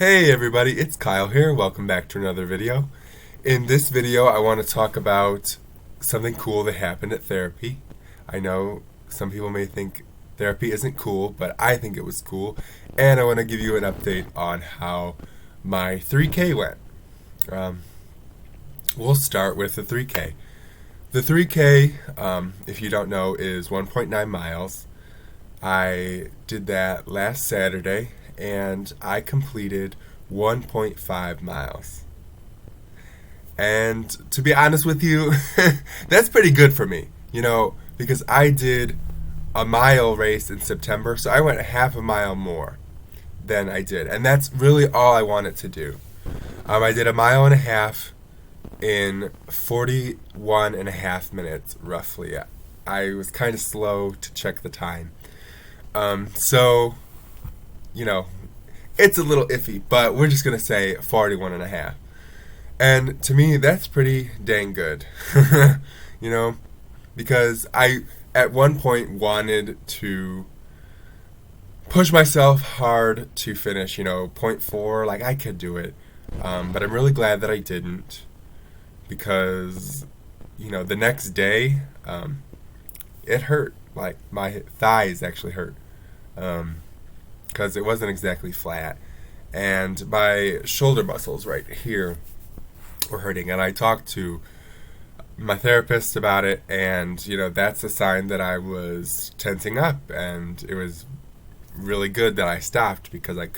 Hey everybody, it's Kyle here. Welcome back to another video. In this video, I want to talk about something cool that happened at therapy. I know some people may think therapy isn't cool, but I think it was cool. And I want to give you an update on how my 3K went. We'll start with the 3K. The 3K, if you don't know, is 1.9 miles. I did that last Saturday, and I completed 1.5 miles. And to be honest with you, that's pretty good for me, because I did a mile race in September, so I went half a mile more than I did. And that's really all I wanted to do. I did a mile and a half in 41 and a half minutes, roughly. I was kind of slow to check the time. So, it's a little iffy, but we're just going to say 41 and a half. And to me, that's pretty dang good, because I, at one point, wanted to push myself hard to finish, point 0.4, like I could do it. But I'm really glad that I didn't, because, the next day, it hurt. Like, my thighs actually hurt. Because it wasn't exactly flat. And my shoulder muscles right here were hurting. And I talked to my therapist about it, and, that's a sign that I was tensing up. And it was really good that I stopped, because I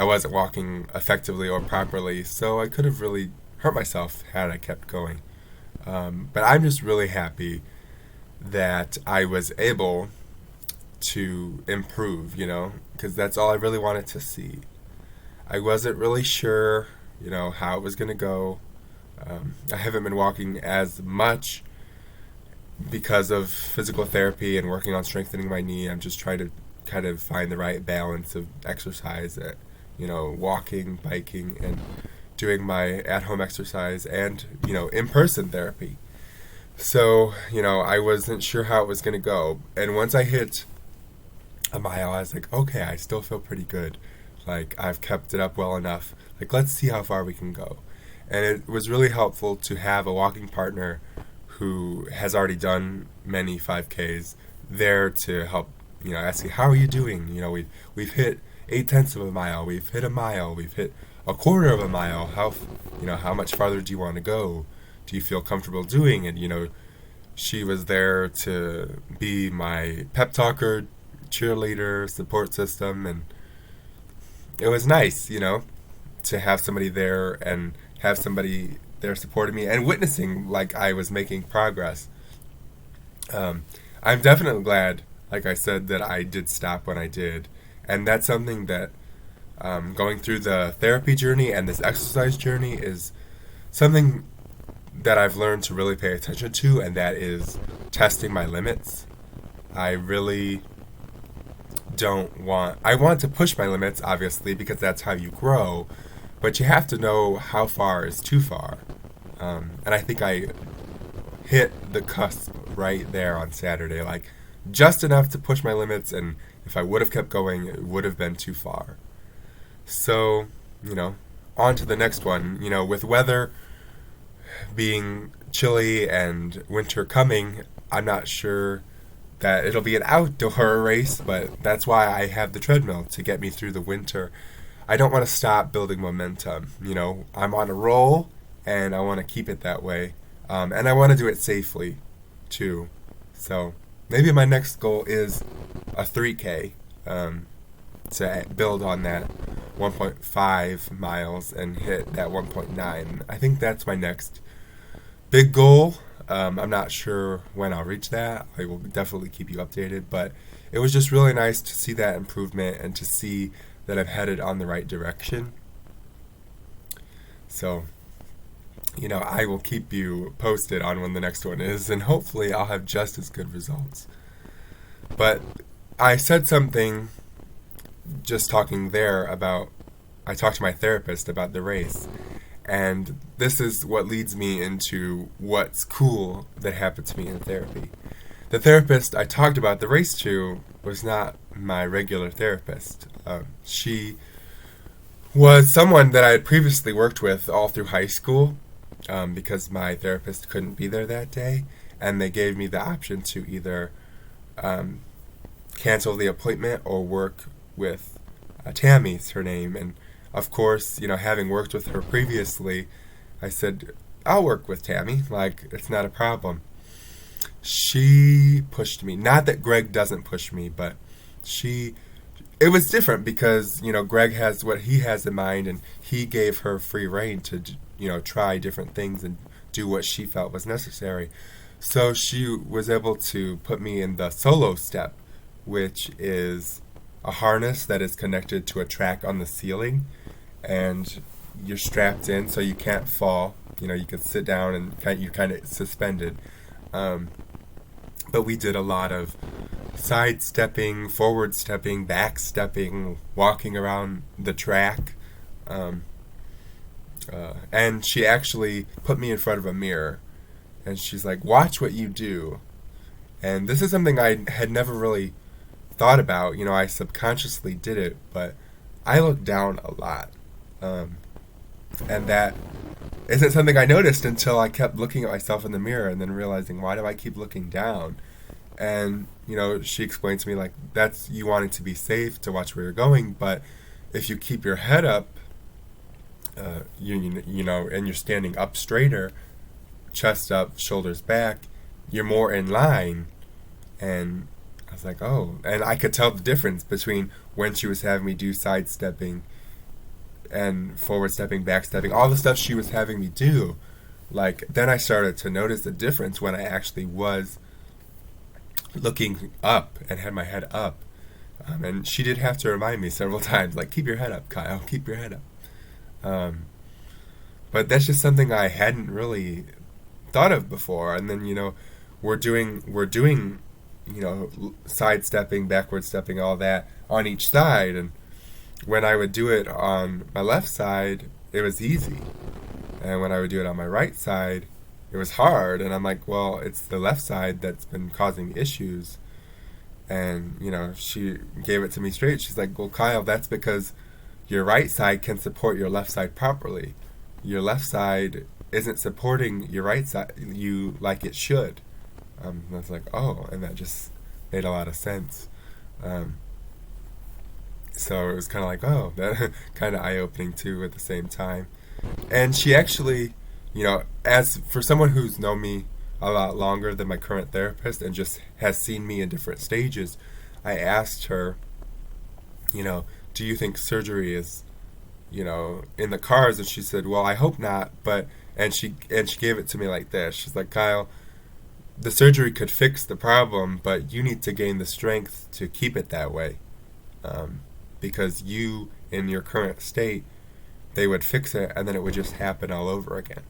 wasn't walking effectively or properly, so I could have really hurt myself had I kept going. But I'm just really happy that I was able to improve, because that's all I really wanted to see. I wasn't really sure, how it was going to go. I haven't been walking as much because of physical therapy and working on strengthening my knee. I'm just trying to kind of find the right balance of exercise, walking, biking, and doing my at-home exercise and, in-person therapy. So, I wasn't sure how it was going to go. And once I hit a mile, I was like, okay, I still feel pretty good. Like, I've kept it up well enough. Like, let's see how far we can go. And it was really helpful to have a walking partner who has already done many 5Ks there to help, ask you, how are you doing? We've hit 0.8 of a mile. We've hit a mile. We've hit a quarter of a mile. How much farther do you want to go? Do you feel comfortable doing it? She was there to be my pep talker, cheerleader, support system, and it was nice, to have somebody there and have somebody there supporting me and witnessing like I was making progress. I'm definitely glad, like I said, that I did stop when I did, and that's something that going through the therapy journey and this exercise journey is something that I've learned to really pay attention to, and that is testing my limits. I want to push my limits, obviously, because that's how you grow, but you have to know how far is too far. And I think I hit the cusp right there on Saturday, like just enough to push my limits, and if I would have kept going, it would have been too far. So, on to the next one. With weather being chilly and winter coming, I'm not sure that it'll be an outdoor race, but that's why I have the treadmill to get me through the winter. I don't want to stop building momentum. I'm on a roll, and I want to keep it that way. And I want to do it safely, too. So maybe my next goal is a 3K to build on that 1.5 miles and hit that 1.9. I think that's my next big goal. I'm not sure when I'll reach that. I will definitely keep you updated, but it was just really nice to see that improvement and to see that I'm headed on the right direction. So, I will keep you posted on when the next one is, and hopefully I'll have just as good results. But I said something just talking there about, I talked to my therapist about the race, and this is what leads me into what's cool that happened to me in therapy. The therapist I talked about the race to was not my regular therapist. She was someone that I had previously worked with all through high school, because my therapist couldn't be there that day, and they gave me the option to either um, cancel the appointment or work with Tammy's her name. And of course, having worked with her previously, I said, I'll work with Tammy. Like, it's not a problem. She pushed me. Not that Greg doesn't push me, but it was different because, Greg has what he has in mind, and he gave her free reign to, try different things and do what she felt was necessary. So she was able to put me in the solo step, which is a harness that is connected to a track on the ceiling, and you're strapped in so you can't fall. You can sit down and you're kind of suspended. But we did a lot of sidestepping, forward stepping, back stepping, walking around the track. And she actually put me in front of a mirror, and she's like, watch what you do. And this is something I had never really thought about. I subconsciously did it, but I look down a lot. And that isn't something I noticed until I kept looking at myself in the mirror and then realizing, why do I keep looking down? And, she explained to me, like, that's you wanting to be safe, to watch where you're going, but if you keep your head up, and you're standing up straighter, chest up, shoulders back, you're more in line. And I was like, oh. And I could tell the difference between when she was having me do sidestepping and forward stepping, back stepping, all the stuff she was having me do. Like, then I started to notice the difference when I actually was looking up and had my head up. And she did have to remind me several times, like, keep your head up, Kyle, keep your head up. But that's just something I hadn't really thought of before. And then, we're doing, sidestepping, backward stepping, all that on each side. And when I would do it on my left side, it was easy. And when I would do it on my right side, it was hard. And I'm like, well, it's the left side that's been causing issues. And, she gave it to me straight. She's like, well, Kyle, that's because your right side can support your left side properly. Your left side isn't supporting your right side you like it should. I was like, oh, and that just made a lot of sense. So it was kind of like, oh, that kind of eye-opening too at the same time. And she actually, as for someone who's known me a lot longer than my current therapist and just has seen me in different stages, I asked her, do you think surgery is, in the cards? And she said, well, I hope not, but, and she gave it to me like this. She's like, Kyle, the surgery could fix the problem, but you need to gain the strength to keep it that way. Because you, in your current state, they would fix it and then it would just happen all over again.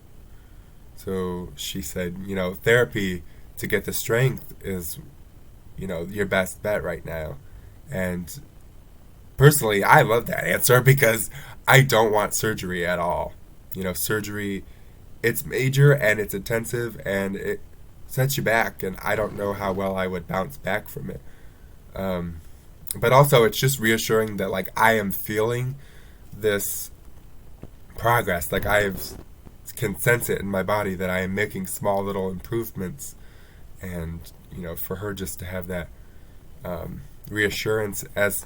So she said, therapy to get the strength is, your best bet right now. And personally, I love that answer because I don't want surgery at all. Surgery, it's major and it's intensive and it sets you back, and I don't know how well I would bounce back from it. But also, it's just reassuring that, like, I am feeling this progress. Like, can sense it in my body that I am making small little improvements. And, for her just to have that reassurance as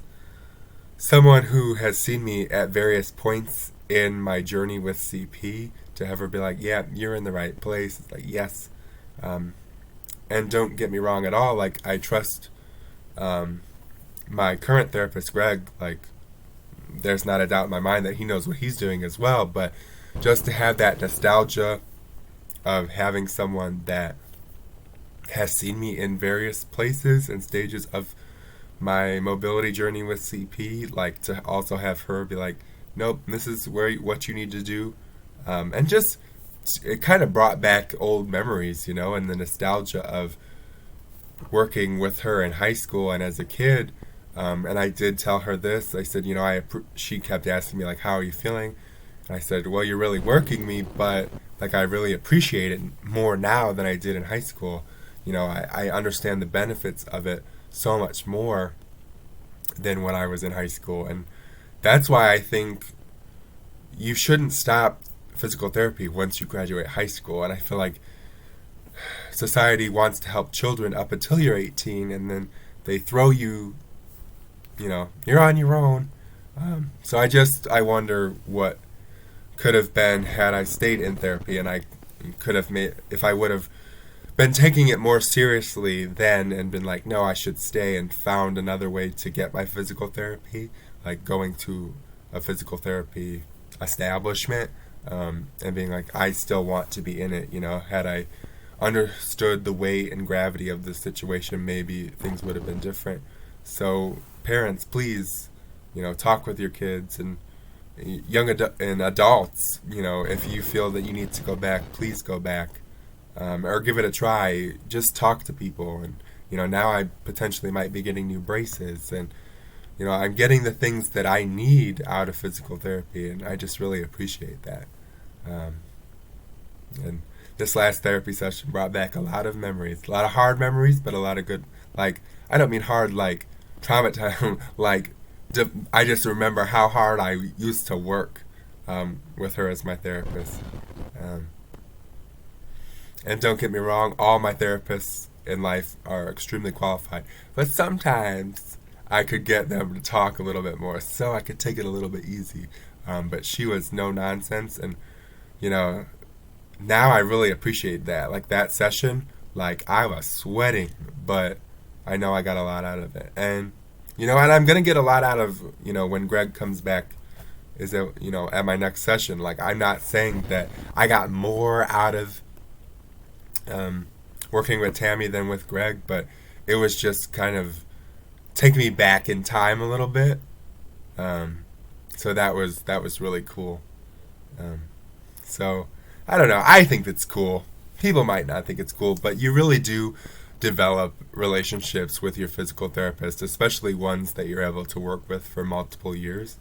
someone who has seen me at various points in my journey with CP, to have her be like, yeah, you're in the right place. It's like, yes. And don't get me wrong at all. Like, I trust my current therapist, Greg. Like, there's not a doubt in my mind that he knows what he's doing as well. But just to have that nostalgia of having someone that has seen me in various places and stages of my mobility journey with CP, like, to also have her be like, nope, this is what you need to do. And just, it kind of brought back old memories, and the nostalgia of working with her in high school and as a kid. And I did tell her this. I said, she kept asking me, like, how are you feeling? And I said, well, you're really working me, but, like, I really appreciate it more now than I did in high school. I understand the benefits of it so much more than when I was in high school. And that's why I think you shouldn't stop physical therapy once you graduate high school. And I feel like society wants to help children up until you're 18, and then they throw you, you're on your own. So I wonder what could have been had I stayed in therapy, and I could have made, if I would have been taking it more seriously then and been like, no, I should stay, and found another way to get my physical therapy, like going to a physical therapy establishment, and being like, I still want to be in it. Had I understood the weight and gravity of the situation, maybe things would have been different. So parents, please, talk with your kids and and adults. If you feel that you need to go back, please go back, or give it a try. Just talk to people, and now I potentially might be getting new braces, and I'm getting the things that I need out of physical therapy, and I just really appreciate that. And this last therapy session brought back a lot of memories, a lot of hard memories, but a lot of good. Like, I don't mean hard like traumatized, like I just remember how hard I used to work with her as my therapist. And don't get me wrong, all my therapists in life are extremely qualified, but sometimes I could get them to talk a little bit more, so I could take it a little bit easy. But she was no nonsense, and now I really appreciate that. Like that session, like I was sweating, but I know I got a lot out of it. And and I'm gonna get a lot out of when Greg comes back. Is it at my next session? Like, I'm not saying that I got more out of working with Tammy than with Greg, but it was just kind of taking me back in time a little bit. So that was really cool. So I don't know. I think it's cool. People might not think it's cool, but you really do develop relationships with your physical therapist, especially ones that you're able to work with for multiple years.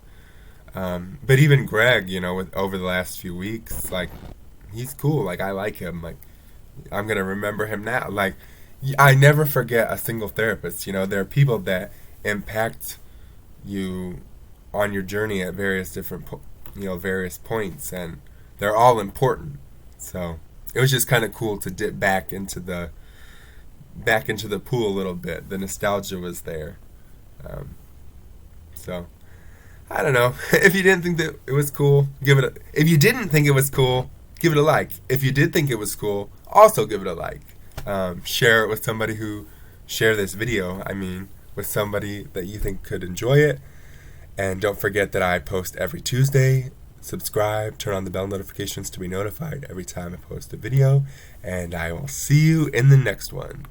But even Greg, with over the last few weeks, like, he's cool. Like, I like him. Like, I'm gonna remember him now. Like, I never forget a single therapist. There are people that impact you on your journey at various different, various points, and they're all important. So it was just kind of cool to dip back into the pool a little bit. The nostalgia was there. So I don't know. If you didn't think that it was cool, if you didn't think it was cool, give it a like. If you did think it was cool, also give it a like. Share it with somebody share this video, with somebody that you think could enjoy it. And don't forget that I post every Tuesday. Subscribe, turn on the bell notifications to be notified every time I post a video. And I will see you in the next one.